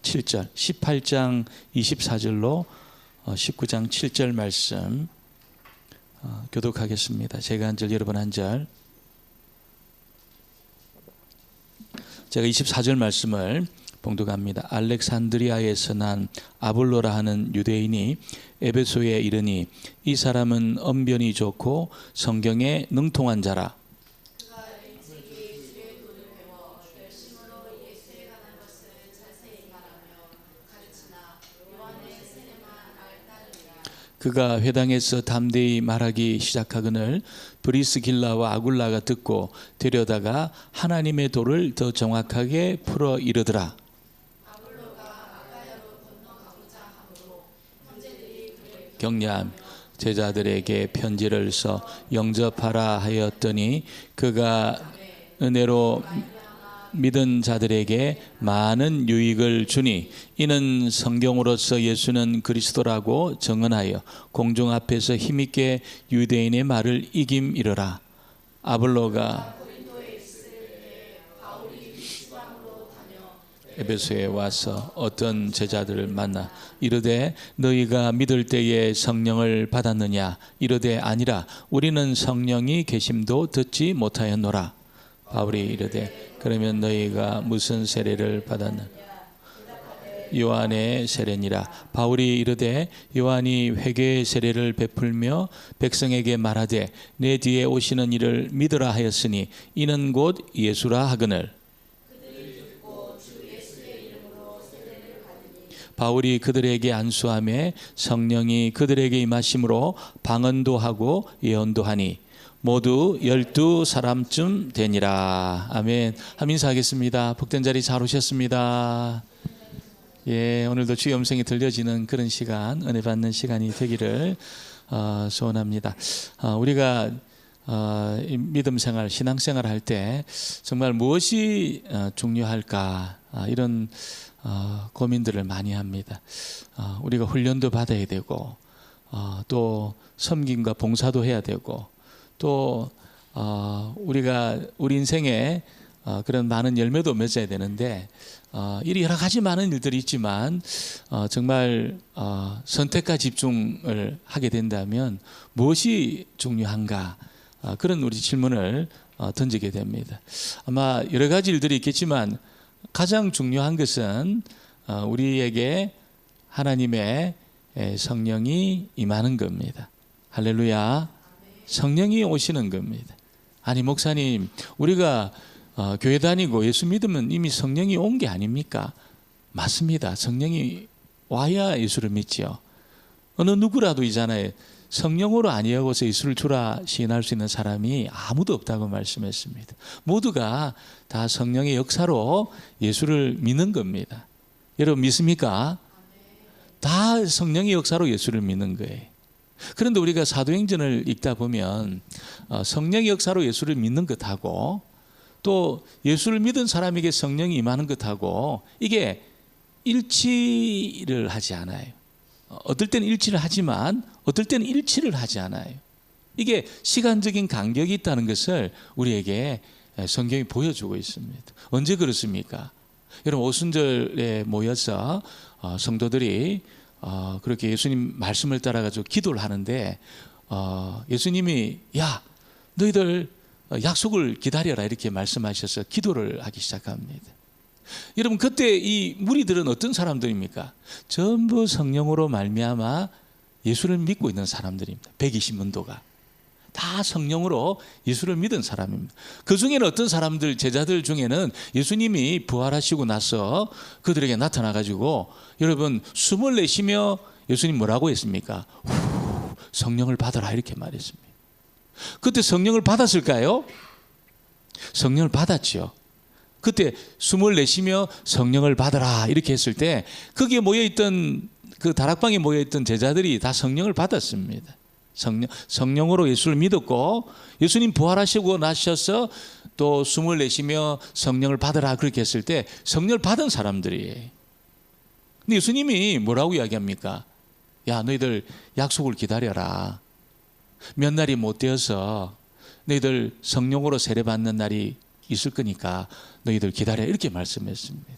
7절, 18장 24절로 19장 7절 말씀 교독하겠습니다. 제가 한 절, 여러분 한 절. 제가 24절 말씀을 봉독합니다. 알렉산드리아에서 난 아볼로라 하는 유대인이 에베소에 이르니 이 사람은 언변이 좋고 성경에 능통한 자라. 그가 일찍이 주의 도를 배워 열심으로 예수에 관한 것을 자세히 말하며 가르치나 요한의 세례만 따르니라. 그가 회당에서 담대히 말하기 시작하거늘 브리스길라와 아굴라가 듣고 데려다가 하나님의 도를 더 정확하게 풀어 이르더라. 격려하며 제자들에게 편지를 써 영접하라 하였더니 그가 은혜로 믿은 자들에게 많은 유익을 주니 이는 성경으로서 예수는 그리스도라고 증언하여 공중 앞에서 힘있게 유대인의 말을 이김이러라. 아볼로가 에베소에 와서 어떤 제자들을 만나 이르되 너희가 믿을 때에 성령을 받았느냐? 이르되 아니라 우리는 성령이 계심도 듣지 못하였노라. 바울이 이르되 그러면 너희가 무슨 세례를 받았느냐? 요한의 세례니라. 바울이 이르되 요한이 회개의 세례를 베풀며 백성에게 말하되 내 뒤에 오시는 이를 믿으라 하였으니 이는 곧 예수라 하거늘. 바울이 그들에게 안수하며 성령이 그들에게 임하심으로 방언도 하고 예언도 하니 모두 12사람쯤 되니라. 아멘. 인사하겠습니다. 복된 자리 잘 오셨습니다. 예, 오늘도 주의 음성이 들려지는 그런 시간, 은혜 받는 시간이 되기를 소원합니다. 우리가 믿음 생활, 신앙 생활 할 때 정말 무엇이 중요할까 이런 고민들을 많이 합니다. 우리가 훈련도 받아야 되고 또 섬김과 봉사도 해야 되고 또 우리가 우리 인생에 그런 많은 열매도 맺어야 되는데 이리 여러 가지 많은 일들이 있지만 정말 선택과 집중을 하게 된다면 무엇이 중요한가 그런 우리 질문을 던지게 됩니다. 아마 여러 가지 일들이 있겠지만 가장 중요한 것은 우리에게 하나님의 성령이 임하는 겁니다. 할렐루야. 성령이 오시는 겁니다. 아니 목사님, 우리가 교회 다니고 예수 믿으면 이미 성령이 온 게 아닙니까? 맞습니다. 성령이 와야 예수를 믿지요. 어느 누구라도 있잖아요. 성령으로 아니하고서 예수를 주라 시인할 수 있는 사람이 아무도 없다고 말씀했습니다. 모두가 다 성령의 역사로 예수를 믿는 겁니다. 여러분 믿습니까? 다 성령의 역사로 예수를 믿는 거예요. 그런데 우리가 사도행전을 읽다 보면 성령의 역사로 예수를 믿는 것하고 또 예수를 믿은 사람에게 성령이 임하는 것하고 이게 일치를 하지 않아요. 어떨 때는 일치를 하지만 어떨 때는 일치를 하지 않아요. 이게 시간적인 간격이 있다는 것을 우리에게 성경이 보여주고 있습니다. 언제 그렇습니까? 여러분 오순절에 모여서 성도들이 그렇게 예수님 말씀을 따라가지고 기도를 하는데 예수님이 야 너희들 약속을 기다려라 이렇게 말씀하셔서 기도를 하기 시작합니다. 여러분 그때 이 무리들은 어떤 사람들입니까? 전부 성령으로 말미암아 예수를 믿고 있는 사람들입니다. 120문도가 다 성령으로 예수를 믿은 사람입니다. 그 중에는 어떤 사람들, 제자들 중에는 예수님이 부활하시고 나서 그들에게 나타나가지고 여러분 숨을 내쉬며 예수님 뭐라고 했습니까? 성령을 받아라 이렇게 말했습니다. 그때 성령을 받았을까요? 성령을 받았죠. 그때 숨을 내쉬며 성령을 받아라 이렇게 했을 때 거기에 모여있던 그 다락방에 모여있던 제자들이 다 성령을 받았습니다. 성령으로 예수를 믿었고 예수님 부활하시고 나셔서 또 숨을 내쉬며 성령을 받아라 그렇게 했을 때 성령을 받은 사람들이에요. 근데 예수님이 뭐라고 이야기합니까? 야 너희들 약속을 기다려라. 몇 날이 못 되어서 너희들 성령으로 세례받는 날이 있을 거니까 너희들 기다려 이렇게 말씀했습니다.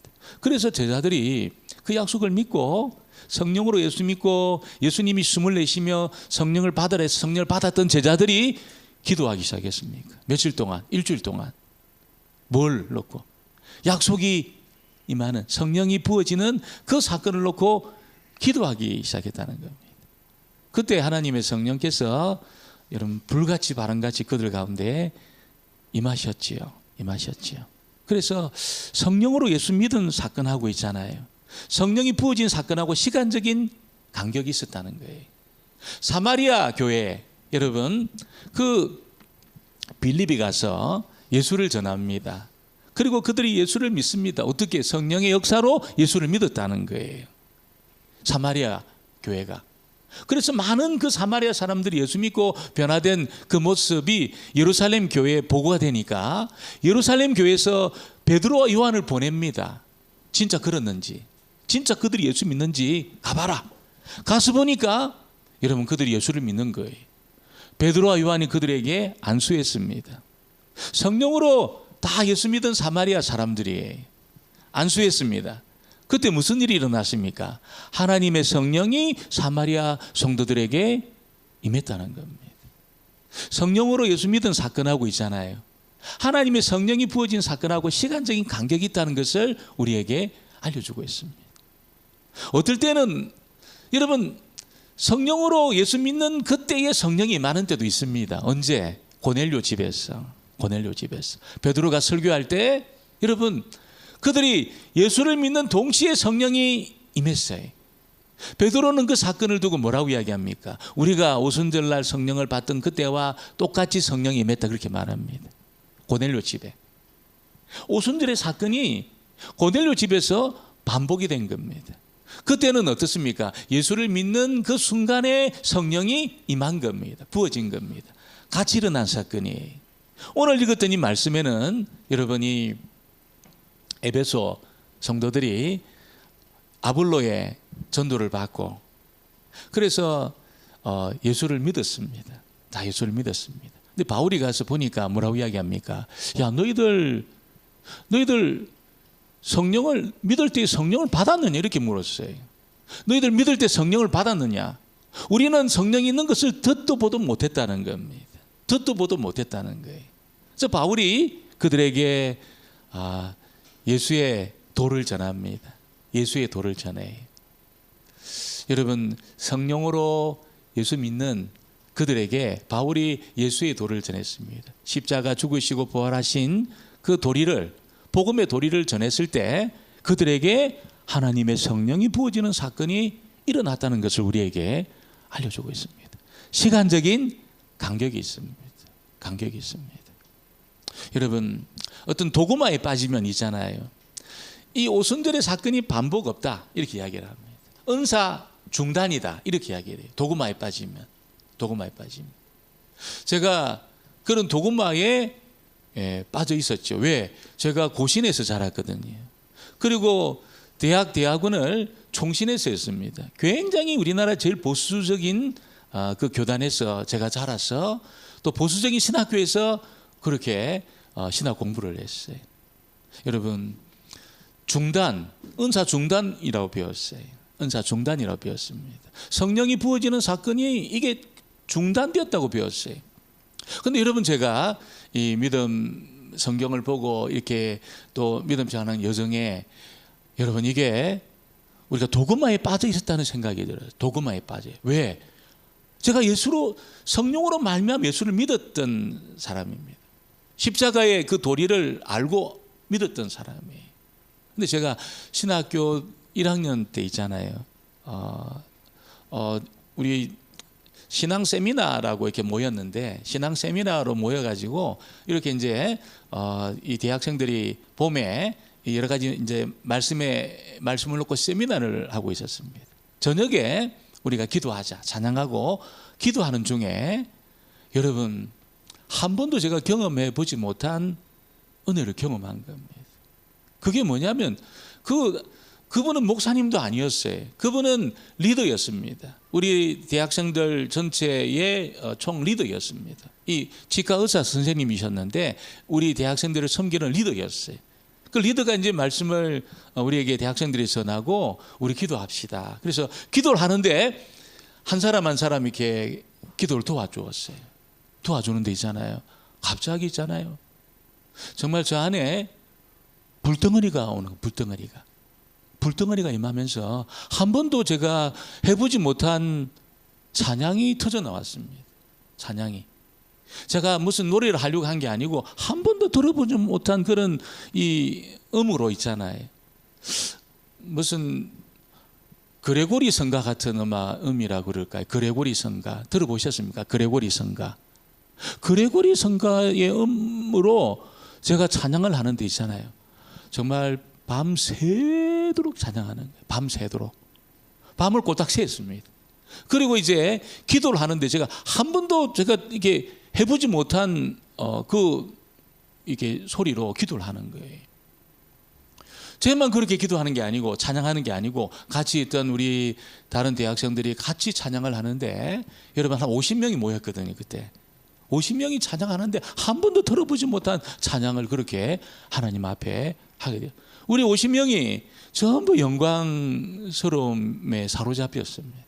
그래서 제자들이 그 약속을 믿고 성령으로 예수 믿고 예수님이 숨을 내쉬며 성령을 받으라 해서 성령을 받았던 제자들이 기도하기 시작했습니까? 며칠 동안, 일주일 동안. 뭘 놓고? 약속이 임하는, 성령이 부어지는 그 사건을 놓고 기도하기 시작했다는 겁니다. 그때 하나님의 성령께서 여러분 불같이 바람같이 그들 가운데 임하셨지요. 그래서 성령으로 예수 믿은 사건하고 있잖아요. 성령이 부어진 사건하고 시간적인 간격이 있었다는 거예요. 사마리아 교회, 여러분 그 빌립이 가서 예수를 전합니다. 그리고 그들이 예수를 믿습니다. 어떻게? 성령의 역사로 예수를 믿었다는 거예요. 사마리아 교회가. 그래서 많은 그 사마리아 사람들이 예수 믿고 변화된 그 모습이 예루살렘 교회에 보고가 되니까 예루살렘 교회에서 베드로와 요한을 보냅니다. 진짜 그렇는지, 진짜 그들이 예수 믿는지 가봐라. 가서 보니까 여러분 그들이 예수를 믿는 거예요. 베드로와 요한이 그들에게 안수했습니다. 성령으로 다 예수 믿은 사마리아 사람들이 안수했습니다. 그때 무슨 일이 일어났습니까? 하나님의 성령이 사마리아 성도들에게 임했다는 겁니다. 성령으로 예수 믿은 사건하고 있잖아요. 하나님의 성령이 부어진 사건하고 시간적인 간격이 있다는 것을 우리에게 알려주고 있습니다. 어떨 때는 여러분 성령으로 예수 믿는 그때의 성령이 임하는 때도 있습니다. 언제? 고넬료 집에서 베드로가 설교할 때 여러분 그들이 예수를 믿는 동시에 성령이 임했어요. 베드로는 그 사건을 두고 뭐라고 이야기합니까? 우리가 오순절날 성령을 받던 그때와 똑같이 성령이 임했다 그렇게 말합니다. 고넬료 집에. 오순절의 사건이 고넬료 집에서 반복이 된 겁니다. 그때는 어떻습니까? 예수를 믿는 그 순간에 성령이 임한 겁니다. 부어진 겁니다. 같이 일어난 사건이에요. 오늘 읽었던 이 말씀에는 여러분이 에베소 성도들이 아볼로의 전도를 받고 그래서 예수를 믿었습니다. 다 예수를 믿었습니다. 근데 바울이 가서 보니까 뭐라고 이야기합니까? 야, 너희들 성령을 믿을 때 성령을 받았느냐? 이렇게 물었어요. 너희들 믿을 때 성령을 받았느냐? 우리는 성령이 있는 것을 듣도 보도 못했다는 겁니다. 듣도 보도 못했다는 거예요. 그래서 바울이 그들에게 예수의 도를 전합니다. 예수의 도를 전해요. 여러분 성령으로 예수 믿는 그들에게 바울이 예수의 도를 전했습니다. 십자가 죽으시고 부활하신 그 도리를, 복음의 도리를 전했을 때 그들에게 하나님의 성령이 부어지는 사건이 일어났다는 것을 우리에게 알려주고 있습니다. 시간적인 간격이 있습니다. 여러분 어떤 도구마에 빠지면 있잖아요. 이 오순절의 사건이 반복 없다 이렇게 이야기를 합니다. 은사 중단이다 이렇게 이야기해요. 도구마에 빠지면. 제가 그런 도구마에 빠져 있었죠. 왜? 제가 고신에서 자랐거든요. 그리고 대학원을 총신에서 했습니다. 굉장히 우리나라 제일 보수적인 그 교단에서 제가 자라서 또 보수적인 신학교에서 그렇게 신학 공부를 했어요. 여러분 은사 중단이라고 배웠어요. 은사 중단이라고 배웠습니다. 성령이 부어지는 사건이 이게 중단되었다고 배웠어요. 그런데 여러분 제가 이 믿음 성경을 보고 이렇게 또 믿음 생활하는 여정에 여러분 이게 우리가 도구마에 빠져 있었다는 생각이 들어요. 도구마에 빠져요. 왜? 제가 성령으로 말미암아 예수를 믿었던 사람입니다. 십자가의 그 도리를 알고 믿었던 사람이에요. 근데 제가 신학교 1학년 때 있잖아요. 우리 신앙 세미나라고 이렇게 모였는데 신앙 세미나로 모여가지고 이렇게 이제 이 대학생들이 봄에 여러 가지 이제 말씀을 놓고 세미나를 하고 있었습니다. 저녁에 우리가 기도하자 찬양하고 기도하는 중에 여러분 한 번도 제가 경험해 보지 못한 은혜를 경험한 겁니다. 그게 뭐냐면 그분은 목사님도 아니었어요. 그분은 리더였습니다. 우리 대학생들 전체의 총 리더였습니다. 이 치과 의사 선생님이셨는데 우리 대학생들을 섬기는 리더였어요. 그 리더가 이제 말씀을 우리에게 대학생들이 전하고 우리 기도합시다. 그래서 기도를 하는데 한 사람 한 사람 이렇게 기도를 도와주었어요. 도와주는 데 있잖아요. 갑자기 있잖아요. 정말 저 안에 불덩어리가 오는 거, 불덩어리가 임하면서 한 번도 제가 해보지 못한 찬양이 터져 나왔습니다. 찬양이. 제가 무슨 노래를 하려고 한 게 아니고 한 번도 들어보지 못한 그런 이 음으로 있잖아요. 무슨 그레고리 성가 같은 음이라고 그럴까요? 그레고리 성가 들어보셨습니까? 그레고리 성가. 그레고리 성가의 음으로 제가 찬양을 하는 데 있잖아요. 정말 밤새도록 찬양하는 거예요. 밤새도록. 밤을 꼬딱 새었습니다. 그리고 이제 기도를 하는데 제가 한 번도 제가 이게 해보지 못한 이게 소리로 기도를 하는 거예요. 저만 그렇게 기도하는 게 아니고 찬양하는 게 아니고 같이 있던 우리 다른 대학생들이 같이 찬양을 하는데 여러분 한 50명이 모였거든요. 그때 50명이 찬양하는데 한 번도 들어보지 못한 찬양을 그렇게 하나님 앞에 하게 돼요. 우리 50명이 전부 영광스러움에 사로잡혔습니다.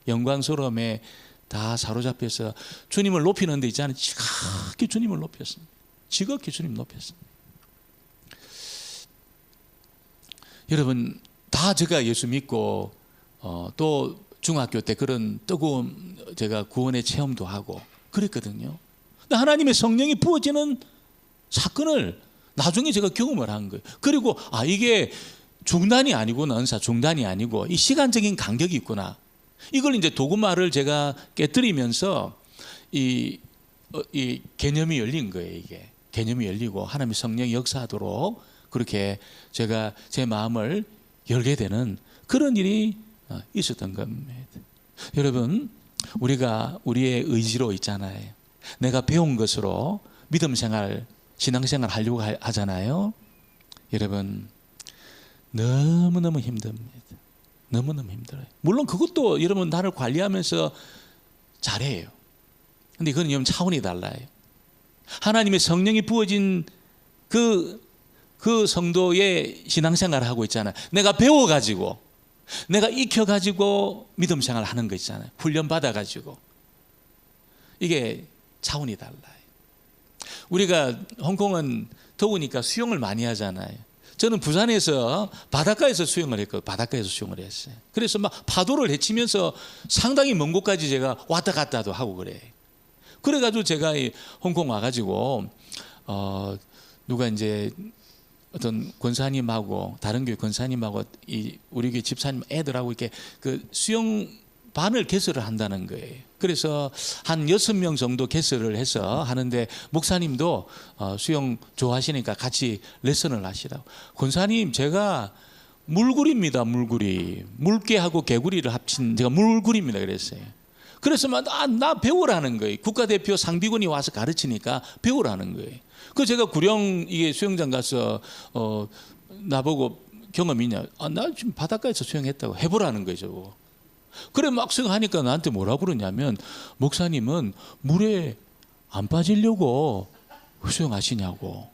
영광스러움에 다 사로잡혀서 주님을 높이는 데 있잖아요. 지극히 주님을 높였습니다. 지극히 주님 높였습니다. 여러분 다 제가 예수 믿고 또 중학교 때 그런 뜨거운 제가 구원의 체험도 하고 그랬거든요. 근데 하나님의 성령이 부어지는 사건을 나중에 제가 경험을 한 거예요. 그리고 이게 중단이 아니구나, 은사 중단이 아니고 이 시간적인 간격이 있구나. 이걸 이제 도구마를 제가 깨뜨리면서 이 개념이 열린 거예요. 이게 개념이 열리고 하나님의 성령이 역사하도록 그렇게 제가 제 마음을 열게 되는 그런 일이 있었던 겁니다. 여러분, 우리가 우리의 의지로 있잖아요. 내가 배운 것으로 믿음 생활, 신앙 생활 하려고 하잖아요. 여러분, 너무너무 힘듭니다. 너무너무 힘들어요. 물론 그것도 여러분 나를 관리하면서 잘해요. 근데 그건 여러분 차원이 달라요. 하나님의 성령이 부어진 그 성도의 신앙생활을 하고 있잖아요. 내가 배워가지고 내가 익혀가지고 믿음 생활을 하는 거 있잖아요. 훈련 받아가지고 이게 차원이 달라요. 우리가 홍콩은 더우니까 수영을 많이 하잖아요. 저는 부산에서 바닷가에서 수영을 했거든요. 바닷가에서 수영을 했어요. 그래서 막 파도를 헤치면서 상당히 먼 곳까지 제가 왔다 갔다도 하고 그래. 그래가지고 제가 홍콩 와가지고 누가 이제 어떤 권사님하고 다른 교회 권사님하고 우리 교회 집사님 애들하고 이렇게 그 수영반을 개설을 한다는 거예요. 그래서 한 6명 정도 개설을 해서 하는데 목사님도 수영 좋아하시니까 같이 레슨을 하시라고. 권사님, 제가 물구리입니다. 물구리. 물개하고 개구리를 합친 제가 물구리입니다. 그랬어요. 그래서 나 배우라는 거예요. 국가대표 상비군이 와서 가르치니까 배우라는 거예요. 그 제가 구령 이게 수영장 가서 나보고 경험 있냐? 나 지금 바닷가에서 수영했다고 해보라는 거죠. 그래 막 수영하니까 나한테 뭐라 그러냐면, 목사님은 물에 안 빠지려고 수영하시냐고.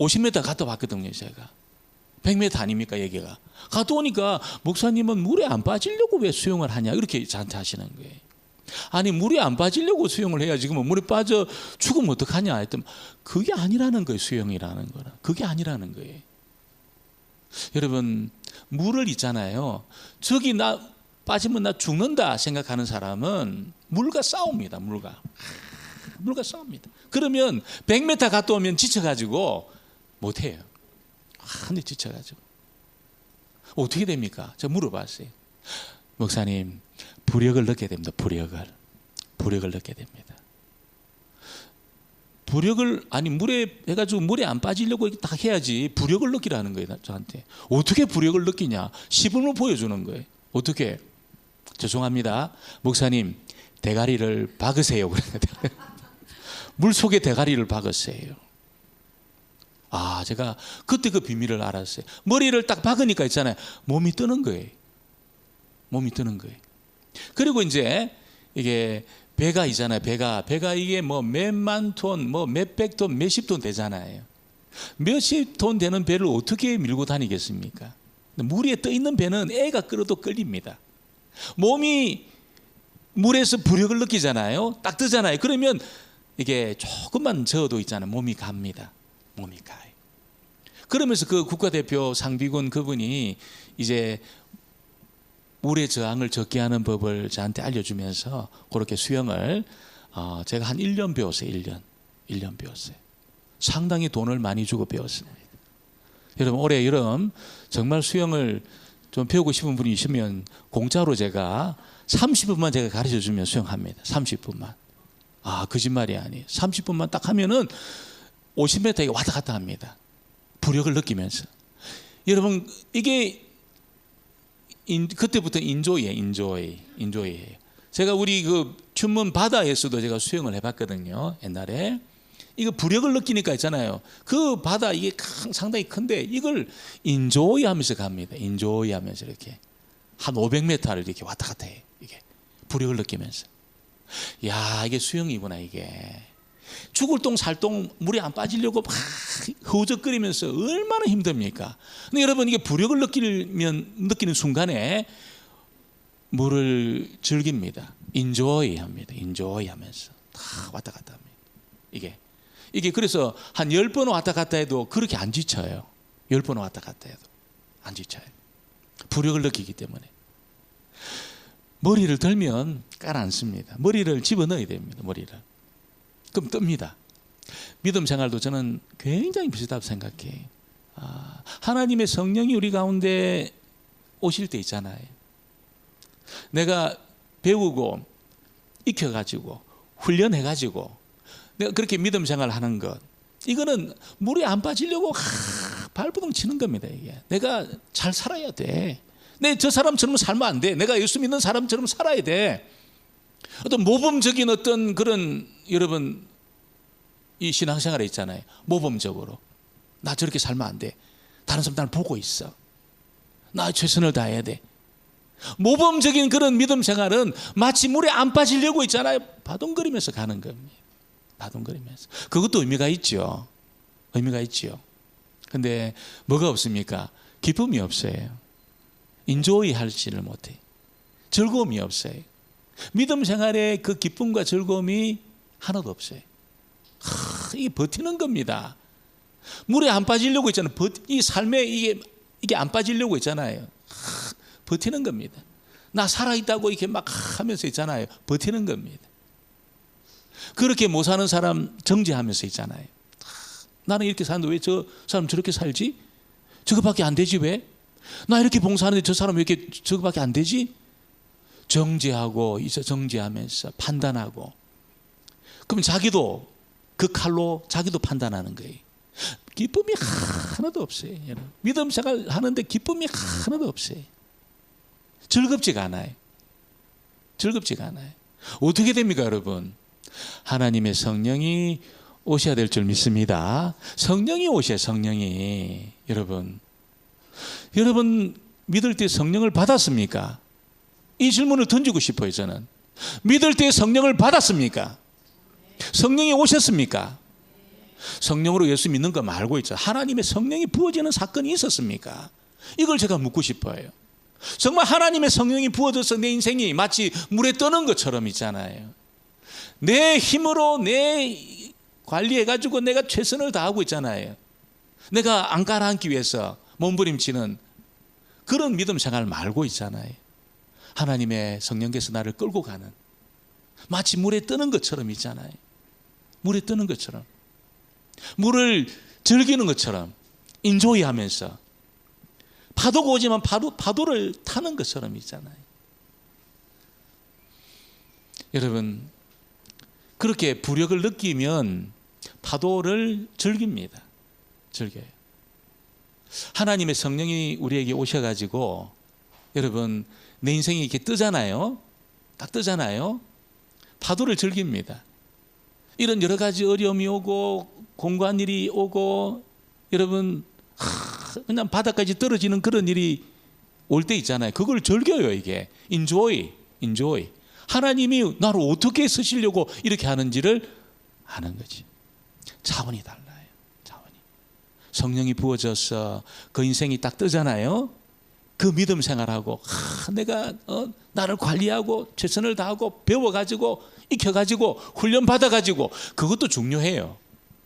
50m 갔다 왔거든요. 제가 100m 아닙니까 얘기가. 갔다 오니까 목사님은 물에 안 빠지려고 왜 수영을 하냐 이렇게 저한테 하시는 거예요. 아니 물에 안 빠지려고 수영을 해야지 그러면 물에 빠져 죽으면 어떡하냐 했더니 그게 아니라는 거예요. 수영이라는 거는 그게 아니라는 거예요. 여러분, 물을 있잖아요. 저기 나 빠지면 나 죽는다 생각하는 사람은 물과 싸웁니다. 물과 싸웁니다. 그러면 100m 갔다 오면 지쳐가지고 못해요. 근데 지쳐가지고 어떻게 됩니까? 제가 물어봤어요. 목사님, 부력을 넣게 됩니다. 부력을 넣게 됩니다. 부력을 물에 해가지고 물에 안 빠지려고 딱 해야지 부력을 느끼라는 거예요. 저한테 어떻게 부력을 느끼냐 시범을 보여주는 거예요. 어떻게? 죄송합니다, 목사님, 대가리를 박으세요. 물 속에 대가리를 박으세요. 제가 그때 그 비밀을 알았어요. 머리를 딱 박으니까 있잖아요, 몸이 뜨는 거예요. 몸이 뜨는 거예요. 그리고 이제 이게 배가 있잖아요. 배가 이게 뭐 몇만 톤, 뭐 몇백 톤, 몇십 톤 되잖아요. 몇십 톤 되는 배를 어떻게 밀고 다니겠습니까? 물 위에 떠 있는 배는 애가 끌어도 끌립니다. 몸이 물에서 부력을 느끼잖아요. 딱 뜨잖아요. 그러면 이게 조금만 저어도 있잖아요. 몸이 갑니다. 몸이 가요. 그러면서 그 국가대표 상비군 그분이 이제 물의 저항을 적게 하는 법을 저한테 알려주면서 그렇게 수영을 제가 한 1년 배웠어요. 1년 배웠어요. 상당히 돈을 많이 주고 배웠습니다. 여러분 올해 여름 정말 수영을 좀 배우고 싶은 분이 있으면 공짜로 제가 30분만 제가 가르쳐주면 수영합니다. 30분만. 거짓말이 아니에요. 30분만 딱 하면은 50m에 왔다 갔다 합니다. 부력을 느끼면서. 여러분 이게 그때부터 인조이예요. 제가 우리 그 춘문 바다에서도 제가 수영을 해봤거든요. 옛날에. 이거 부력을 느끼니까 있잖아요. 그 바다 이게 상당히 큰데 이걸 인조이 하면서 갑니다. 인조이 하면서 이렇게 한 500m를 이렇게 왔다 갔다 해요. 이게 부력을 느끼면서. 야, 이게 수영이구나 이게. 죽을 똥 살 똥 물에 안 빠지려고 막 허우적거리면서 얼마나 힘듭니까? 근데 여러분 이게 부력을 느끼는 순간에 물을 즐깁니다. 인조이 합니다. 인조이 하면서 다 왔다 갔다 합니다. 이게 그래서 한 10번 왔다 갔다 해도 그렇게 안 지쳐요. 10번 왔다 갔다 해도 안 지쳐요. 부력을 느끼기 때문에. 머리를 들면 깔아앉습니다. 머리를 집어넣어야 됩니다. 머리를. 그럼 뜹니다. 믿음 생활도 저는 굉장히 비슷하다고 생각해요. 하나님의 성령이 우리 가운데 오실 때 있잖아요. 내가 배우고 익혀가지고 훈련해가지고 내가 그렇게 믿음 생활을 하는 것, 이거는 물에 안 빠지려고 발버둥 치는 겁니다. 이게 내가 잘 살아야 돼. 내 저 사람처럼 살면 안 돼. 내가 예수 믿는 사람처럼 살아야 돼. 어떤 모범적인 어떤 그런, 여러분 이 신앙생활에 있잖아요. 모범적으로 나 저렇게 살면 안 돼. 다른 사람 나를 보고 있어. 나 최선을 다해야 돼. 모범적인 그런 믿음 생활은 마치 물에 안 빠지려고 있잖아요. 바둥거리면서 가는 겁니다. 바둥거리면서. 그것도 의미가 있죠. 의미가 있죠. 근데 뭐가 없습니까? 기쁨이 없어요. 인조이 하지를 못해. 즐거움이 없어요. 믿음 생활에 그 기쁨과 즐거움이 하나도 없어요. 이게 버티는 겁니다. 물에 안 빠지려고 있잖아요. 이 삶에 이게 안 빠지려고 있잖아요. 버티는 겁니다. 나 살아있다고 이렇게 막 하면서 있잖아요. 버티는 겁니다. 그렇게 못 사는 사람 정죄하면서 있잖아요. 나는 이렇게 사는데 왜 저 사람 저렇게 살지? 저거밖에 안 되지 왜? 나 이렇게 봉사하는데 저 사람 왜 이렇게 저거밖에 안 되지? 정죄하고 정죄하면서 판단하고. 그럼 자기도 그 칼로 자기도 판단하는 거예요. 기쁨이 하나도 없어요. 여러분. 믿음 생활 하는데 기쁨이 하나도 없어요. 즐겁지가 않아요. 즐겁지가 않아요. 어떻게 됩니까, 여러분? 하나님의 성령이 오셔야 될 줄 믿습니다. 성령이 오셔야 성령이. 여러분 믿을 때 성령을 받았습니까? 이 질문을 던지고 싶어요. 저는 믿을 때 성령을 받았습니까? 성령이 오셨습니까? 성령으로 예수 믿는 거 말고 있죠. 하나님의 성령이 부어지는 사건이 있었습니까? 이걸 제가 묻고 싶어요. 정말 하나님의 성령이 부어져서 내 인생이 마치 물에 떠는 것처럼 있잖아요. 내 힘으로 내 관리해가지고 내가 최선을 다하고 있잖아요. 내가 안 가라앉기 위해서 몸부림치는 그런 믿음 생활 말고 있잖아요. 하나님의 성령께서 나를 끌고 가는, 마치 물에 뜨는 것처럼 있잖아요. 물에 뜨는 것처럼, 물을 즐기는 것처럼 인조이 하면서, 파도가 오지만 파도를 타는 것처럼 있잖아요. 여러분 그렇게 부력을 느끼면 파도를 즐깁니다. 즐겨요. 하나님의 성령이 우리에게 오셔가지고, 여러분 내 인생이 이렇게 뜨잖아요. 딱 뜨잖아요. 파도를 즐깁니다. 이런 여러 가지 어려움이 오고 공고한 일이 오고, 여러분 그냥 바닥까지 떨어지는 그런 일이 올 때 있잖아요. 그걸 즐겨요. 이게 인조이. 하나님이 나를 어떻게 쓰시려고 이렇게 하는지를 아는 거지. 차원이 달라요. 차원이. 성령이 부어져서 그 인생이 딱 뜨잖아요. 그 믿음 생활하고 내가 나를 관리하고 최선을 다하고 배워가지고 익혀가지고 훈련받아가지고 그것도 중요해요.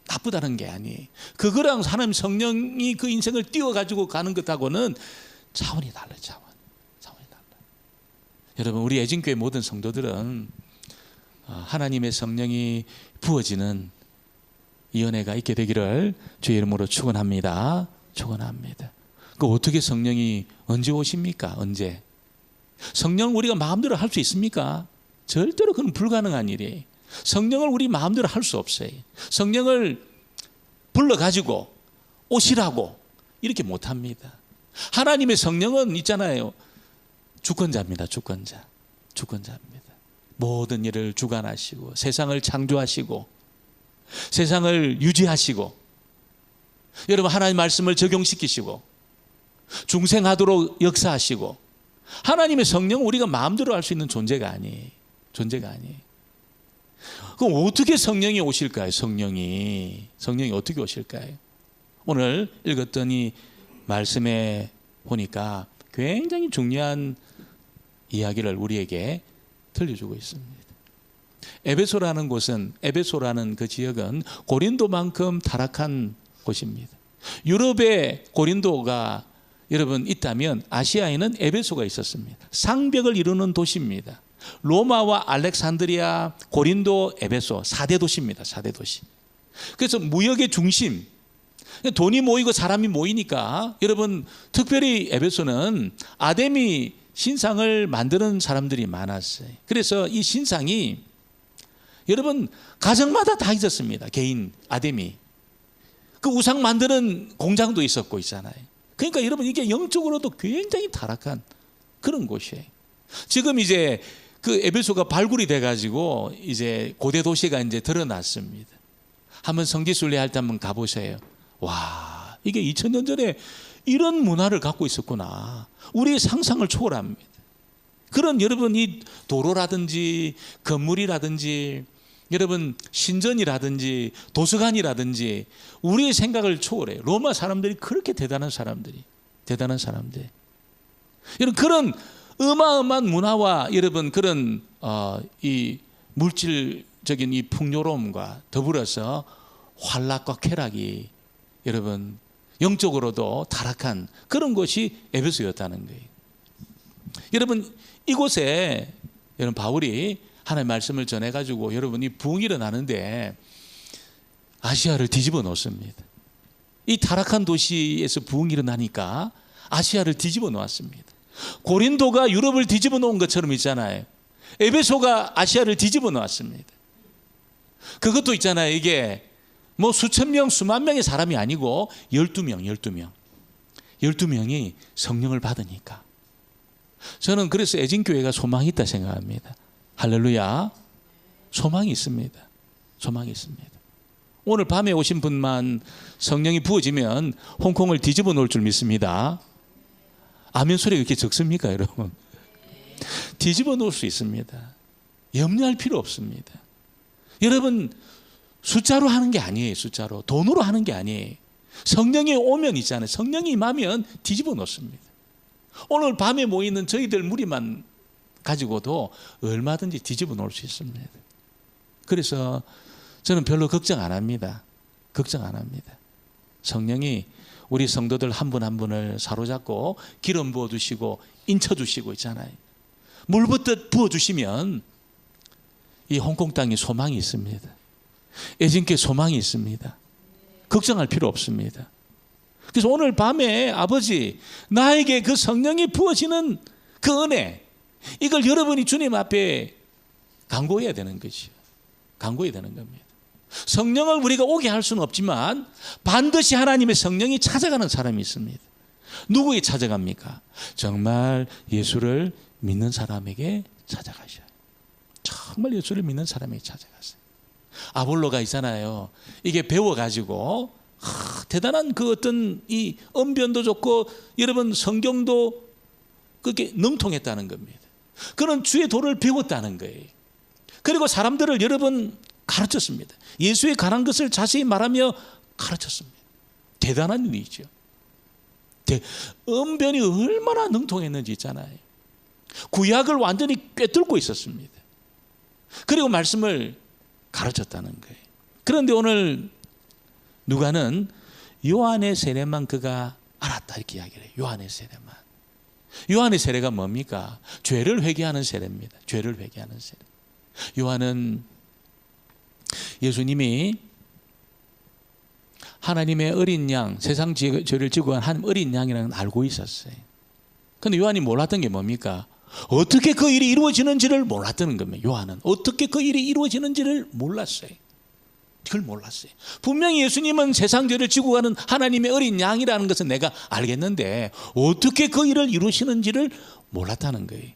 나쁘다는 게 아니에요. 그거랑 하나님 성령이 그 인생을 띄워가지고 가는 것하고는 차원이 달라요. 차원이 달라요. 여러분, 우리 애진교회 모든 성도들은 하나님의 성령이 부어지는 이 은혜가 있게 되기를 주의 이름으로 축원합니다. 축원합니다. 그 어떻게 성령이 언제 오십니까? 언제? 성령을 우리가 마음대로 할 수 있습니까? 절대로 그건 불가능한 일이에요. 성령을 우리 마음대로 할 수 없어요. 성령을 불러가지고 오시라고 이렇게 못합니다. 하나님의 성령은 있잖아요. 주권자입니다. 주권자입니다. 모든 일을 주관하시고 세상을 창조하시고 세상을 유지하시고 여러분 하나님 말씀을 적용시키시고 중생하도록 역사하시고 하나님의 성령은 우리가 마음대로 할 수 있는 존재가 아니에요. 그럼 어떻게 성령이 오실까요? 성령이 어떻게 오실까요? 오늘 읽었던 이 말씀에 보니까 굉장히 중요한 이야기를 우리에게 들려주고 있습니다. 에베소라는 곳은, 에베소라는 그 지역은 고린도만큼 타락한 곳입니다. 유럽에 고린도가 여러분 있다면 아시아에는 에베소가 있었습니다. 상벽을 이루는 도시입니다. 로마와 알렉산드리아, 고린도, 에베소 4대 도시입니다. 4대 도시. 그래서 무역의 중심, 돈이 모이고 사람이 모이니까 여러분 특별히 에베소는 아데미 신상을 만드는 사람들이 많았어요. 그래서 이 신상이 여러분 가정마다 다 있었습니다. 개인 아데미. 그 우상 만드는 공장도 있었고 있잖아요. 그러니까 여러분 이게 영적으로도 굉장히 타락한 그런 곳이에요. 지금 이제 그 에베소가 발굴이 돼가지고 이제 고대 도시가 이제 드러났습니다. 한번 성지순례 할 때 한번 가보세요. 와, 이게 2000년 전에 이런 문화를 갖고 있었구나. 우리의 상상을 초월합니다. 그런 여러분 이 도로라든지 건물이라든지 여러분 신전이라든지 도서관이라든지 우리의 생각을 초월해요. 로마 사람들이 그렇게 대단한 사람들. 여러분 그런 어마어마한 문화와 여러분 그런 이 물질적인 이 풍요로움과 더불어서 환락과 쾌락이 여러분 영적으로도 타락한 그런 곳이 에베소였다는 거예요. 여러분 이곳에 여러분 바울이 하나님의 말씀을 전해가지고 여러분이 부흥이 일어나는데 아시아를 뒤집어 놓습니다. 이 타락한 도시에서 부흥이 일어나니까 아시아를 뒤집어 놓았습니다. 고린도가 유럽을 뒤집어 놓은 것처럼 있잖아요. 에베소가 아시아를 뒤집어 놓았습니다. 그것도 있잖아요. 이게 뭐 수천 명, 수만 명의 사람이 아니고 12명이 성령을 받으니까. 저는 그래서 애진교회가 소망이 있다 생각합니다. 할렐루야. 소망이 있습니다. 오늘 밤에 오신 분만 성령이 부어지면 홍콩을 뒤집어 놓을 줄 믿습니다. 아멘 소리가 이렇게 적습니까, 여러분? 뒤집어 놓을 수 있습니다. 염려할 필요 없습니다. 여러분, 숫자로 하는 게 아니에요. 숫자로. 돈으로 하는 게 아니에요. 성령이 오면 있잖아요. 성령이 임하면 뒤집어 놓습니다. 오늘 밤에 모이는 저희들 무리만 가지고도 얼마든지 뒤집어 놓을 수 있습니다. 그래서 저는 별로 걱정 안 합니다. 성령이 우리 성도들 한 분 한 분을 사로잡고 기름 부어주시고 인쳐주시고 있잖아요. 물 붓듯 부어주시면 이 홍콩 땅에 소망이 있습니다. 애진께 소망이 있습니다. 걱정할 필요 없습니다. 그래서 오늘 밤에 아버지 나에게 그 성령이 부어지는 그 은혜 이걸 여러분이 주님 앞에 간구해야 되는 것이요. 간구해야 되는 겁니다. 성령을 우리가 오게 할 수는 없지만 반드시 하나님의 성령이 찾아가는 사람이 있습니다. 누구에게 찾아갑니까? 정말 예수를 믿는 사람에게 찾아가셔요. 정말 예수를 믿는 사람에게 찾아가세요. 아볼로가 있잖아요. 이게 배워가지고 대단한 그 어떤 이 언변도 좋고 여러분 성경도 그렇게 능통했다는 겁니다. 그런 주의 도를 배웠다는 거예요. 그리고 사람들을 여러분 가르쳤습니다. 예수에 관한 것을 자세히 말하며 가르쳤습니다. 대단한 일이죠. 언변이 얼마나 능통했는지 있잖아요. 구약을 완전히 꿰뚫고 있었습니다. 그리고 말씀을 가르쳤다는 거예요. 그런데 오늘 누가는 요한의 세례만 그가 알았다 이렇게 이야기를 해요. 요한의 세례만. 요한의 세례가 뭡니까? 죄를 회개하는 세례입니다. 죄를 회개하는 세례. 요한은 예수님이 하나님의 어린 양, 세상 죄를 지고 간 하나님 어린 양이라는 걸 알고 있었어요. 그런데 요한이 몰랐던 게 뭡니까? 어떻게 그 일이 이루어지는지를 몰랐다는 겁니다. 요한은 어떻게 그 일이 이루어지는지를 몰랐어요. 그걸 몰랐어요. 분명히 예수님은 세상 죄를 지고 가는 하나님의 어린 양이라는 것은 내가 알겠는데 어떻게 그 일을 이루시는지를 몰랐다는 거예요.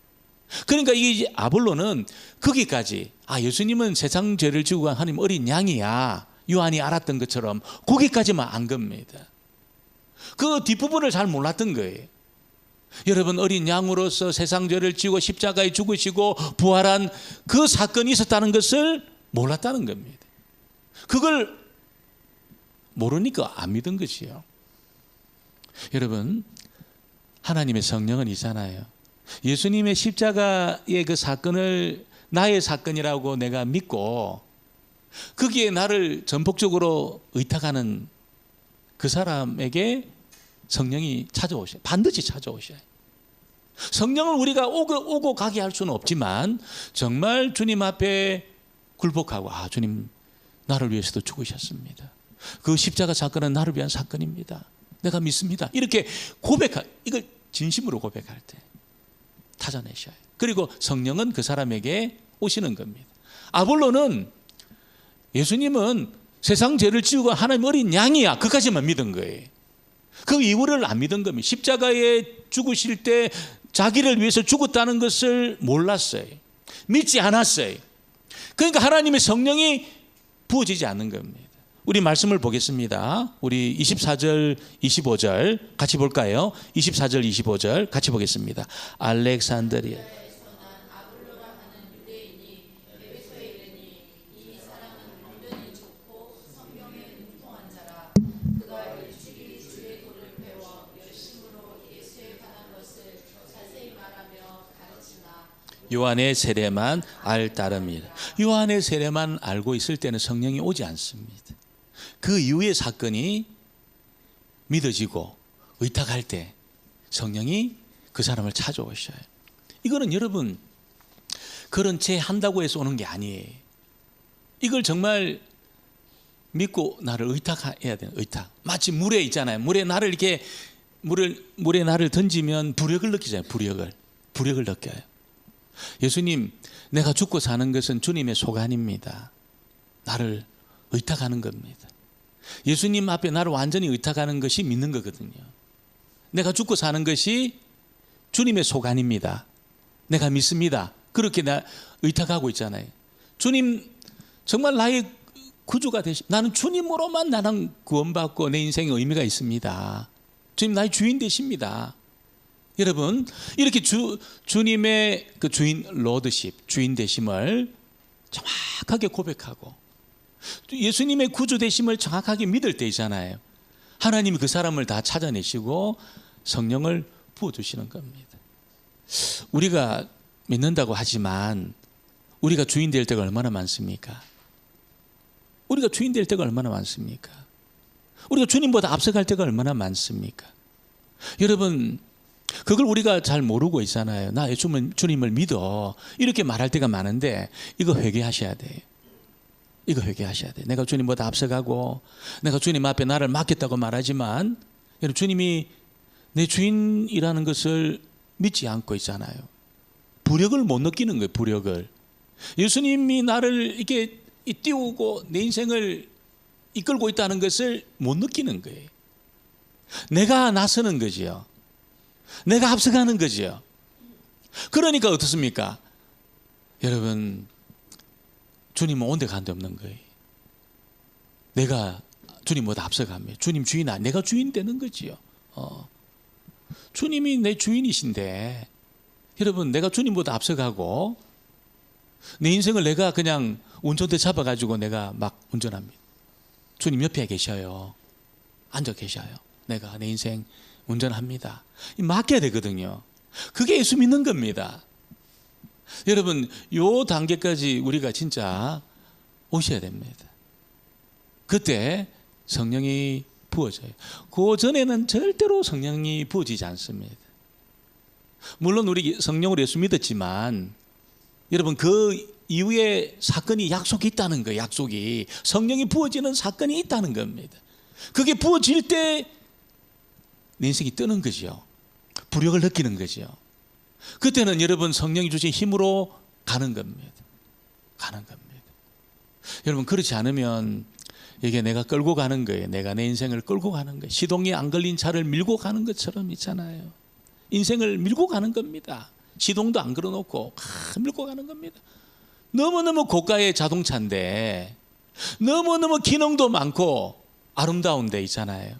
그러니까 이 아볼로는 거기까지 예수님은 세상 죄를 지고 간 하나님 어린 양이야 요한이 알았던 것처럼 거기까지만 안 겁니다. 그 뒷부분을 잘 몰랐던 거예요. 여러분, 어린 양으로서 세상 죄를 지고 십자가에 죽으시고 부활한 그 사건이 있었다는 것을 몰랐다는 겁니다. 그걸 모르니까 안 믿은 것이요. 여러분, 하나님의 성령은 있잖아요. 예수님의 십자가의 그 사건을 나의 사건이라고 내가 믿고 거기에 나를 전폭적으로 의탁하는 그 사람에게 성령이 찾아오셔요. 반드시 찾아오셔요. 성령을 우리가 오고 가게 할 수는 없지만 정말 주님 앞에 굴복하고 주님 나를 위해서도 죽으셨습니다. 그 십자가 사건은 나를 위한 사건입니다. 내가 믿습니다. 이렇게 이걸 진심으로 고백할 때 찾아내셔요. 그리고 성령은 그 사람에게 오시는 겁니다. 아볼로는 예수님은 세상 죄를 지우고 하나님 어린 양이야. 그까지만 믿은 거예요. 그 이후를 안 믿은 겁니다. 십자가에 죽으실 때 자기를 위해서 죽었다는 것을 몰랐어요. 믿지 않았어요. 그러니까 하나님의 성령이 부어지지 않는 겁니다. 우리 말씀을 보겠습니다. 우리 24절, 25절 같이 볼까요? 24절, 25절 같이 보겠습니다. 알렉산드리아 요한의 세례만 알 따름이라. 요한의 세례만 알고 있을 때는 성령이 오지 않습니다. 그 이후의 사건이 믿어지고 의탁할 때 성령이 그 사람을 찾아오셔요. 이거는 여러분 그런 죄 한다고 해서 오는 게 아니에요. 이걸 정말 믿고 나를 의탁해야 돼요. 의탁. 마치 물에 있잖아요. 물에 나를 이렇게 물에 나를 던지면 부력을 느끼잖아요. 부력을 느껴요. 예수님, 내가 죽고 사는 것은 주님의 소관입니다. 나를 의탁하는 겁니다. 예수님 앞에 나를 완전히 의탁하는 것이 믿는 거거든요. 내가 죽고 사는 것이 주님의 소관입니다. 내가 믿습니다. 그렇게 나 의탁하고 있잖아요. 주님 정말 나의 구주가 나는 주님으로만 나는 구원받고 내 인생에 의미가 있습니다. 주님 나의 주인 되십니다. 여러분, 이렇게 주님의 그 주인 로드십, 주인 되심을 정확하게 고백하고 예수님의 구주 되심을 정확하게 믿을 때 있잖아요. 하나님이 그 사람을 다 찾아내시고 성령을 부어주시는 겁니다. 우리가 믿는다고 하지만 우리가 주인 될 때가 얼마나 많습니까? 우리가 주인 될 때가 얼마나 많습니까? 우리가 주님보다 앞서갈 때가 얼마나 많습니까? 여러분, 그걸 우리가 잘 모르고 있잖아요. 나 주님을 믿어 이렇게 말할 때가 많은데 이거 회개하셔야 돼요. 이거 회개하셔야 돼요. 내가 주님보다 앞서가고 내가 주님 앞에 나를 맡겼다고 말하지만 여러분, 주님이 내 주인이라는 것을 믿지 않고 있잖아요. 부력을 못 느끼는 거예요. 부력을. 예수님이 나를 이렇게 띄우고 내 인생을 이끌고 있다는 것을 못 느끼는 거예요. 내가 나서는 거지요. 내가 앞서가는 거지요. 그러니까 어떻습니까? 여러분, 주님은 온데 간데 없는 거예요. 내가 주님보다 앞서가면 주님 주인 내가 주인 되는 거지요. 주님이 내 주인이신데 여러분, 내가 주님보다 앞서가고 내 인생을 내가 그냥 운전대 잡아가지고 내가 막 운전합니다. 주님 옆에 계셔요. 앉아 계셔요. 내가 내 인생 운전합니다. 맡겨야 되거든요. 그게 예수 믿는 겁니다. 여러분, 요 단계까지 우리가 진짜 오셔야 됩니다. 그때 성령이 부어져요. 그 전에는 절대로 성령이 부어지지 않습니다. 물론 우리 성령으로 예수 믿었지만 여러분, 그 이후에 사건이 약속이 있다는 거예요. 약속이, 성령이 부어지는 사건이 있다는 겁니다. 그게 부어질 때 내 인생이 뜨는 거죠. 부력을 느끼는 거죠. 그때는 여러분, 성령이 주신 힘으로 가는 겁니다. 가는 겁니다. 여러분, 그렇지 않으면 이게 내가 끌고 가는 거예요. 내가 내 인생을 끌고 가는 거예요. 시동이 안 걸린 차를 밀고 가는 것처럼 있잖아요. 인생을 밀고 가는 겁니다. 시동도 안 걸어놓고 밀고 가는 겁니다. 너무너무 고가의 자동차인데, 너무너무 기능도 많고 아름다운 데 있잖아요.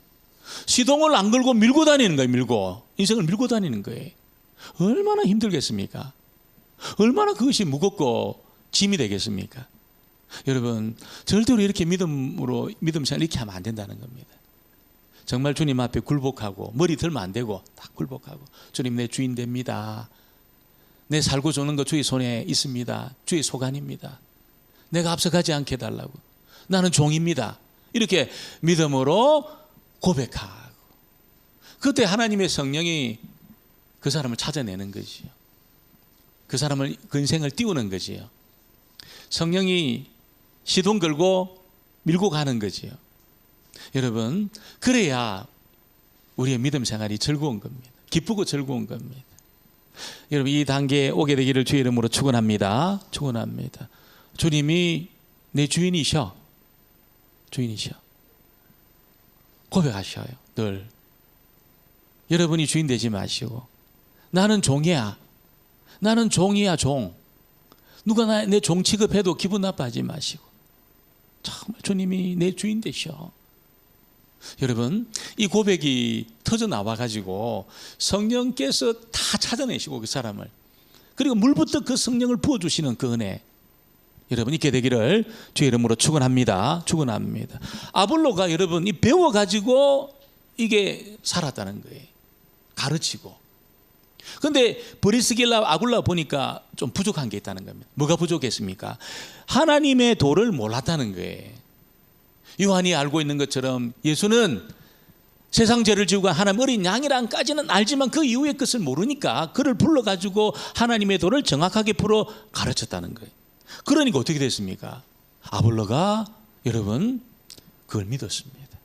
시동을 안 걸고 밀고 다니는 거예요. 밀고, 인생을 밀고 다니는 거예요. 얼마나 힘들겠습니까? 얼마나 그것이 무겁고 짐이 되겠습니까? 여러분, 절대로 이렇게 믿음 생활 이렇게 하면 안 된다는 겁니다. 정말 주님 앞에 굴복하고, 머리 들면 안 되고 딱 굴복하고, 주님, 내 주인 됩니다. 내 살고 주는 거 주의 손에 있습니다. 주의 소관입니다. 내가 앞서가지 않게 해달라고. 나는 종입니다. 이렇게 믿음으로 고백하고, 그때 하나님의 성령이 그 사람을 찾아내는 거지요. 그 사람을, 그 인생을 띄우는 거지요. 성령이 시동 걸고 밀고 가는 거지요. 여러분, 그래야 우리의 믿음 생활이 즐거운 겁니다. 기쁘고 즐거운 겁니다. 여러분, 이 단계에 오게 되기를 주의 이름으로 축원합니다. 축원합니다. 주님이 내 주인이셔. 주인이셔. 고백하셔요. 늘. 여러분이 주인 되지 마시고, 나는 종이야. 나는 종이야, 종. 누가 내 종 취급해도 기분 나빠하지 마시고, 정말 주님이 내 주인 되셔. 여러분, 이 고백이 터져 나와가지고 성령께서 다 찾아내시고, 그 사람을, 그리고 물부터 그 성령을 부어주시는 그 은혜, 여러분 있게 되기를 주의 이름으로 축원합니다. 축원합니다. 아볼로가 여러분, 이 배워가지고 이게 살았다는 거예요. 가르치고. 그런데 브리스길라, 아굴라 보니까 좀 부족한 게 있다는 겁니다. 뭐가 부족했습니까? 하나님의 도를 몰랐다는 거예요. 요한이 알고 있는 것처럼 예수는 세상 죄를 지고 간 하나님 어린 양이란까지는 알지만 그 이후의 것을 모르니까 그를 불러가지고 하나님의 도를 정확하게 풀어 가르쳤다는 거예요. 그러니까 어떻게 됐습니까? 아볼로가 여러분 그걸 믿었습니다.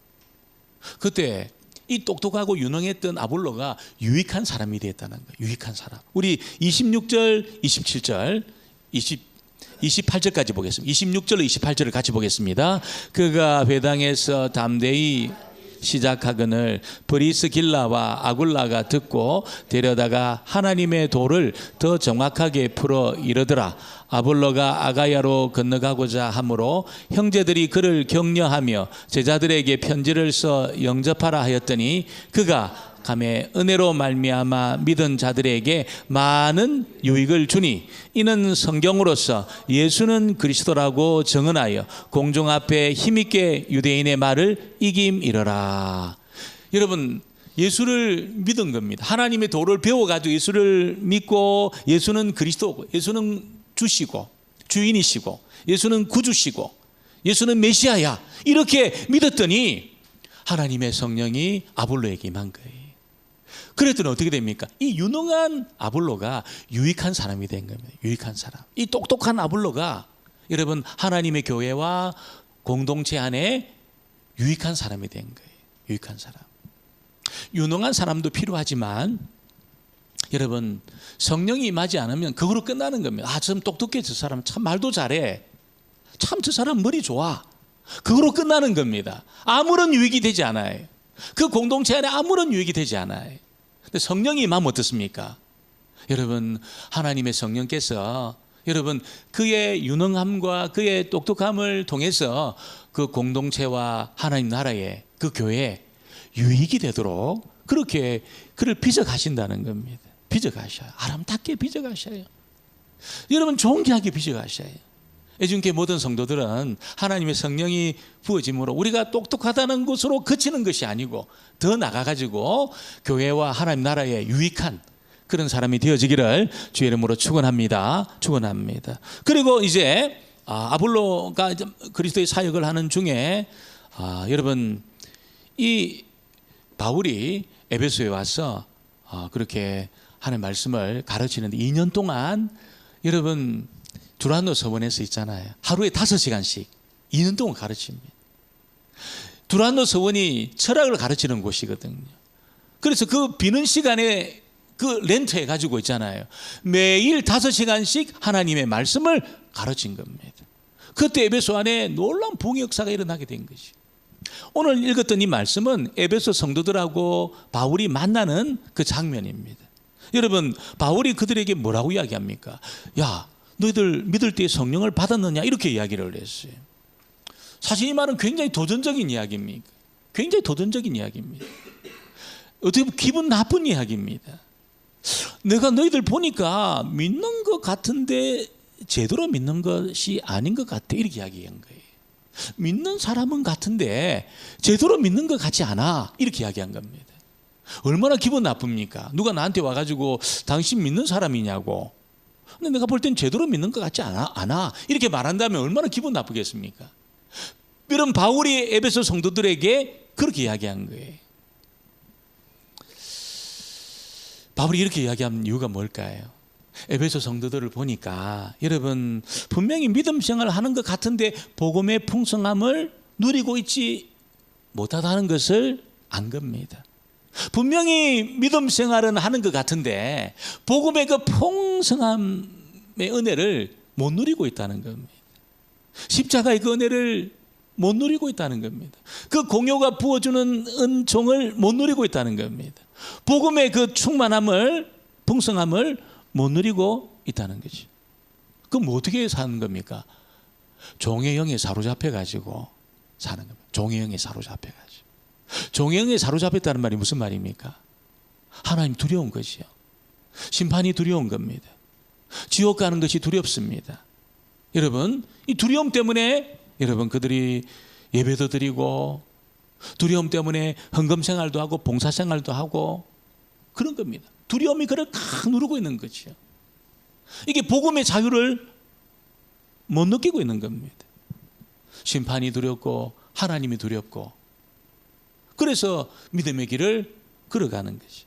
그때 이 똑똑하고 유능했던 아볼로가 유익한 사람이 되었다는 거예요. 유익한 사람. 우리 26절, 27절, 28절까지 보겠습니다. 26절로 28절을 같이 보겠습니다. 그가 회당에서 담대히 시작하거늘 브리스길라와 아굴라가 듣고 데려다가 하나님의 도를 더 정확하게 풀어 이르더라. 아볼로가 아가야로 건너가고자 하므로 형제들이 그를 격려하며 제자들에게 편지를 써 영접하라 하였더니 그가 감에 은혜로 말미암아 믿은 자들에게 많은 유익을 주니 이는 성경으로서 예수는 그리스도라고 증언하여 공중 앞에 힘있게 유대인의 말을 이김이러라. 여러분, 예수를 믿은 겁니다. 하나님의 도를 배워가지고 예수를 믿고, 예수는 그리스도고, 예수는 주시고 주인이시고, 예수는 구주시고, 예수는 메시아야, 이렇게 믿었더니 하나님의 성령이 아볼로에게 임한 거예요. 그랬더니 어떻게 됩니까? 이 유능한 아볼로가 유익한 사람이 된 겁니다. 유익한 사람. 이 똑똑한 아볼로가 여러분 하나님의 교회와 공동체 안에 유익한 사람이 된 거예요. 유익한 사람. 유능한 사람도 필요하지만 여러분 성령이 임하지 않으면 그거로 끝나는 겁니다. 아, 좀 똑똑해, 저 사람 참 말도 잘해, 참 저 사람 머리 좋아, 그거로 끝나는 겁니다. 아무런 유익이 되지 않아요. 그 공동체 안에 아무런 유익이 되지 않아요. 근데 성령이 임하면 어떻습니까? 여러분, 하나님의 성령께서 여러분 그의 유능함과 그의 똑똑함을 통해서 그 공동체와 하나님 나라에, 그 교회에 유익이 되도록 그렇게 그를 빚어가신다는 겁니다. 빚어가셔요. 아름답게 빚어가셔요. 여러분 존귀하게 빚어가셔요. 애중교회 모든 성도들은 하나님의 성령이 부어짐으로 우리가 똑똑하다는 것으로 그치는 것이 아니고 더 나아가지고 교회와 하나님 나라에 유익한 그런 사람이 되어지기를 주의 이름으로 축원합니다. 축원합니다. 그리고 이제 아볼로가 그리스도의 사역을 하는 중에 여러분 이 바울이 에베소에 와서 그렇게 하는 말씀을 가르치는데 2년 동안 여러분 두란노 서원에서 있잖아요. 하루에 5시간씩 2년 동안 가르칩니다. 두란노 서원이 철학을 가르치는 곳이거든요. 그래서 그 비는 시간에 그 렌트해 가지고 있잖아요. 매일 5시간씩 하나님의 말씀을 가르친 겁니다. 그때 에베소 안에 놀라운 부흥의 역사가 일어나게 된 것이. 오늘 읽었던 이 말씀은 에베소 성도들하고 바울이 만나는 그 장면입니다. 여러분, 바울이 그들에게 뭐라고 이야기합니까? 야, 너희들 믿을 때 성령을 받았느냐? 이렇게 이야기를 했어요. 사실 이 말은 굉장히 도전적인 이야기입니다. 굉장히 도전적인 이야기입니다. 어떻게 보면 기분 나쁜 이야기입니다. 내가 너희들 보니까 믿는 것 같은데 제대로 믿는 것이 아닌 것 같아. 이렇게 이야기한 거예요. 믿는 사람은 같은데 제대로 믿는 것 같지 않아. 이렇게 이야기한 겁니다. 얼마나 기분 나쁩니까? 누가 나한테 와가지고 당신 믿는 사람이냐고. 근데 내가 볼 땐 제대로 믿는 것 같지 않아. 이렇게 말한다면 얼마나 기분 나쁘겠습니까? 이런 바울이 에베소 성도들에게 그렇게 이야기한 거예요. 바울이 이렇게 이야기한 이유가 뭘까요? 에베소 성도들을 보니까 여러분 분명히 믿음 생활을 하는 것 같은데 복음의 풍성함을 누리고 있지 못하다는 것을 안 겁니다. 분명히 믿음 생활은 하는 것 같은데 복음의 그 풍성함의 은혜를 못 누리고 있다는 겁니다. 십자가의 그 은혜를 못 누리고 있다는 겁니다. 그 공효가 부어주는 은총을 못 누리고 있다는 겁니다. 복음의 그 충만함을, 풍성함을 못 누리고 있다는 거지. 그럼 어떻게 사는 겁니까? 종의 영에 사로잡혀 가지고 사는 겁니다. 종의 영에 사로잡혀 가지고. 종의 영에 사로잡혔다는 말이 무슨 말입니까? 하나님 두려운 것이요. 심판이 두려운 겁니다. 지옥 가는 것이 두렵습니다. 여러분, 이 두려움 때문에 여러분 그들이 예배도 드리고 두려움 때문에 헌금 생활도 하고 봉사 생활도 하고 그런 겁니다. 두려움이 그를 칵 누르고 있는 거죠. 이게 복음의 자유를 못 느끼고 있는 겁니다. 심판이 두렵고 하나님이 두렵고 그래서 믿음의 길을 걸어가는 거죠.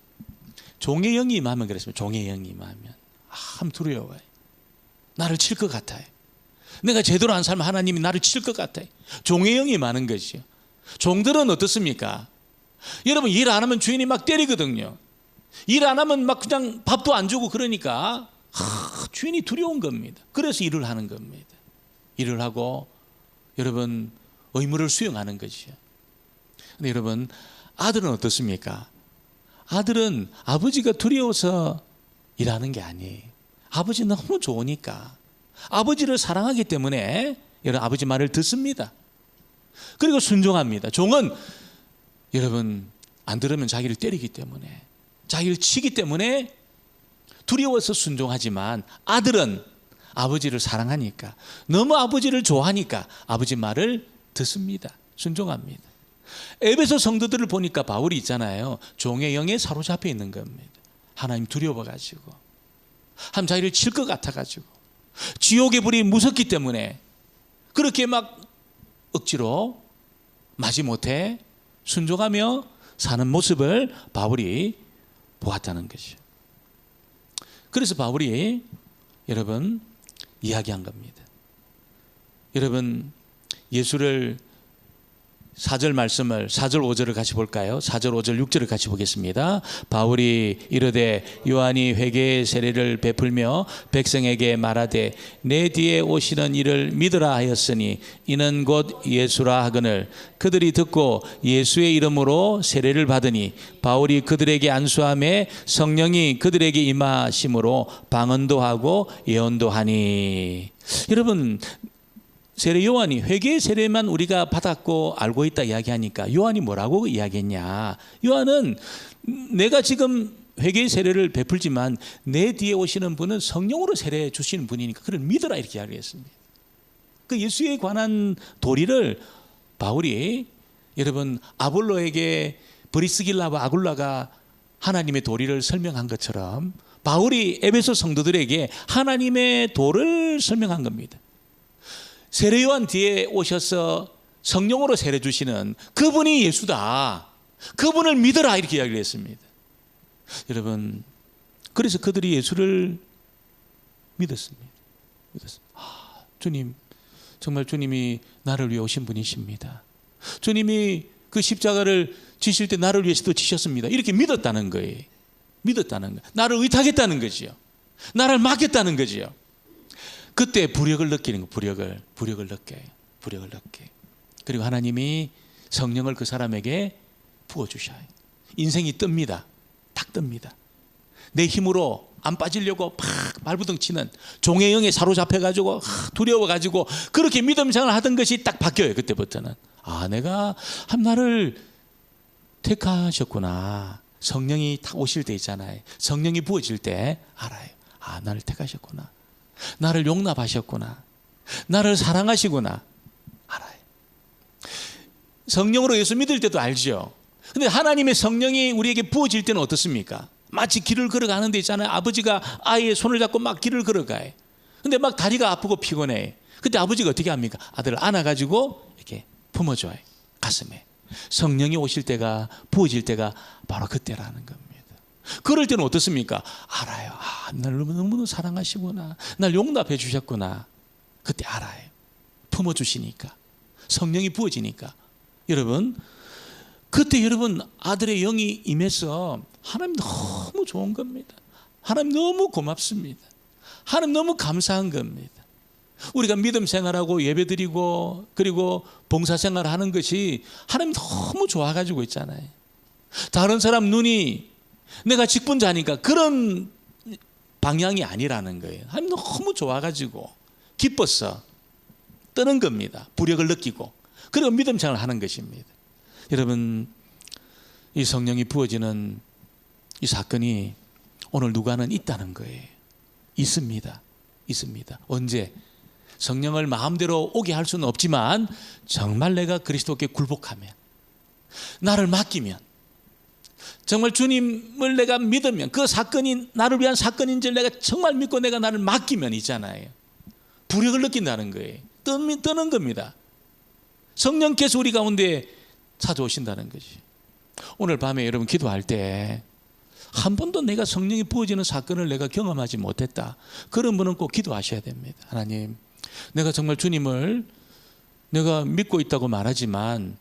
종의 영이 임하면 그랬습니다. 종의 영이 임하면 참 두려워요. 나를 칠 것 같아요. 내가 제대로 안 살면 하나님이 나를 칠 것 같아요. 종의 영이 임하는 거죠. 종들은 어떻습니까? 여러분 일 안 하면 주인이 막 때리거든요. 일 안 하면 막 그냥 밥도 안 주고 그러니까 주인이 두려운 겁니다. 그래서 일을 하는 겁니다. 일을 하고 여러분 의무를 수행하는 것이죠. 근데 여러분 아들은 어떻습니까? 아들은 아버지가 두려워서 일하는 게 아니에요. 아버지 너무 좋으니까 아버지를 사랑하기 때문에 여러분 아버지 말을 듣습니다. 그리고 순종합니다. 종은 여러분 안 들으면 자기를 때리기 때문에 자기를 치기 때문에 두려워서 순종하지만 아들은 아버지를 사랑하니까 너무 아버지를 좋아하니까 아버지 말을 듣습니다. 순종합니다. 에베소 성도들을 보니까 바울이 있잖아요. 종의 영에 사로잡혀 있는 겁니다. 하나님 두려워가지고 한 자기를 칠 것 같아가지고 지옥의 불이 무섭기 때문에 그렇게 막 억지로 마지못해 순종하며 사는 모습을 바울이 보았다는 것이죠. 그래서 바울이 여러분 이야기한 겁니다. 여러분 예수를 4절 말씀을 4절 5절을 같이 볼까요? 4절 5절 6절을 같이 보겠습니다. 바울이 이르되 요한이 회개의 세례를 베풀며 백성에게 말하되 내 뒤에 오시는 이를 믿으라 하였으니 이는 곧 예수라 하거늘 그들이 듣고 예수의 이름으로 세례를 받으니 바울이 그들에게 안수함에 성령이 그들에게 임하심으로 방언도 하고 예언도 하니. 여러분 세례 요한이 회개의 세례만 우리가 받았고 알고 있다 이야기하니까 요한이 뭐라고 이야기했냐? 요한은 내가 지금 회개의 세례를 베풀지만 내 뒤에 오시는 분은 성령으로 세례 주시는 분이니까 그를 믿어라 이렇게 이야기했습니다. 그 예수에 관한 도리를 바울이 여러분 아볼로에게 브리스길라와 아굴라가 하나님의 도리를 설명한 것처럼 바울이 에베소 성도들에게 하나님의 도를 설명한 겁니다. 세례 요한 뒤에 오셔서 성령으로 세례 주시는 그분이 예수다. 그분을 믿어라 이렇게 이야기를 했습니다. 여러분 그래서 그들이 예수를 믿었습니다. 주님 정말 주님이 나를 위해 오신 분이십니다. 주님이 그 십자가를 지실 때 나를 위해서도 지셨습니다. 이렇게 믿었다는 거예요. 믿었다는 거예요. 나를 의탁했다는 거지요. 나를 맡겼다는 거지요. 그때 부력을 느끼는 거예요. 부력을 느껴요. 그리고 하나님이 성령을 그 사람에게 부어주셔요. 인생이 뜹니다. 딱 뜹니다. 내 힘으로 안 빠지려고 팍 발부둥 치는 종의 영에 사로잡혀가지고 두려워가지고 그렇게 믿음 생활을 하던 것이 딱 바뀌어요. 그때부터는 내가 나를 택하셨구나. 성령이 딱 오실 때 있잖아요. 성령이 부어질 때 알아요. 나를 택하셨구나. 나를 용납하셨구나. 나를 사랑하시구나. 알아요. 성령으로 예수 믿을 때도 알죠. 근데 하나님의 성령이 우리에게 부어질 때는 어떻습니까? 마치 길을 걸어가는 데 있잖아요. 아버지가 아이의 손을 잡고 막 길을 걸어가요. 근데 막 다리가 아프고 피곤해. 그때 아버지가 어떻게 합니까? 아들을 안아가지고 이렇게 품어줘요. 가슴에. 성령이 오실 때가 부어질 때가 바로 그때라는 겁니다. 그럴 때는 어떻습니까? 알아요. 날 너무너무 사랑하시구나. 날 용납해 주셨구나. 그때 알아요. 품어주시니까. 성령이 부어지니까. 여러분 그때 여러분 아들의 영이 임해서 하나님 너무 좋은 겁니다. 하나님 너무 고맙습니다. 하나님 너무 감사한 겁니다. 우리가 믿음 생활하고 예배드리고 그리고 봉사생활을 하는 것이 하나님 너무 좋아가지고 있잖아요. 다른 사람 눈이 내가 직분자니까 그런 방향이 아니라는 거예요. 하나님 너무 좋아가지고 기뻤어 뜨는 겁니다. 부력을 느끼고 그리고 믿음 생활을 하는 것입니다. 여러분 이 성령이 부어지는 이 사건이 오늘 누가는 있다는 거예요. 있습니다. 언제? 성령을 마음대로 오게 할 수는 없지만 정말 내가 그리스도께 굴복하면 나를 맡기면 정말 주님을 내가 믿으면 그 사건이 나를 위한 사건인 줄 내가 정말 믿고 내가 나를 맡기면 있잖아요. 부력을 느낀다는 거예요. 뜨는 겁니다. 성령께서 우리 가운데 찾아오신다는 것이. 오늘 밤에 여러분 기도할 때 한 번도 내가 성령이 부어지는 사건을 내가 경험하지 못했다. 그런 분은 꼭 기도하셔야 됩니다. 하나님, 내가 정말 주님을 내가 믿고 있다고 말하지만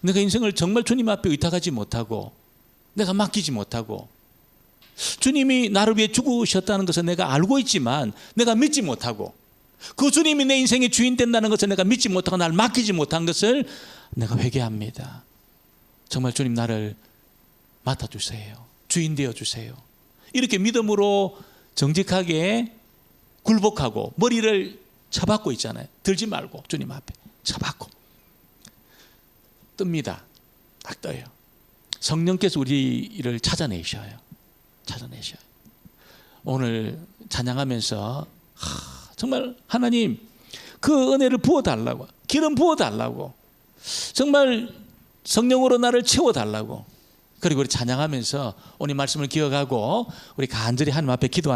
내가 인생을 정말 주님 앞에 의탁하지 못하고 내가 맡기지 못하고 주님이 나를 위해 죽으셨다는 것을 내가 알고 있지만 내가 믿지 못하고 그 주님이 내 인생의 주인 된다는 것을 내가 믿지 못하고 나를 맡기지 못한 것을 내가 회개합니다. 정말 주님 나를 맡아주세요. 주인 되어주세요. 이렇게 믿음으로 정직하게 굴복하고 머리를 쳐박고 있잖아요. 들지 말고 주님 앞에 쳐박고 뜹니다. 딱 떠요. 성령께서 우리를 찾아내셔요. 오늘 찬양하면서 정말 하나님 그 은혜를 부어달라고 기름 부어달라고 정말 성령으로 나를 채워달라고 그리고 우리 찬양하면서 오늘 말씀을 기억하고 우리 간절히 하나님 앞에 기도하는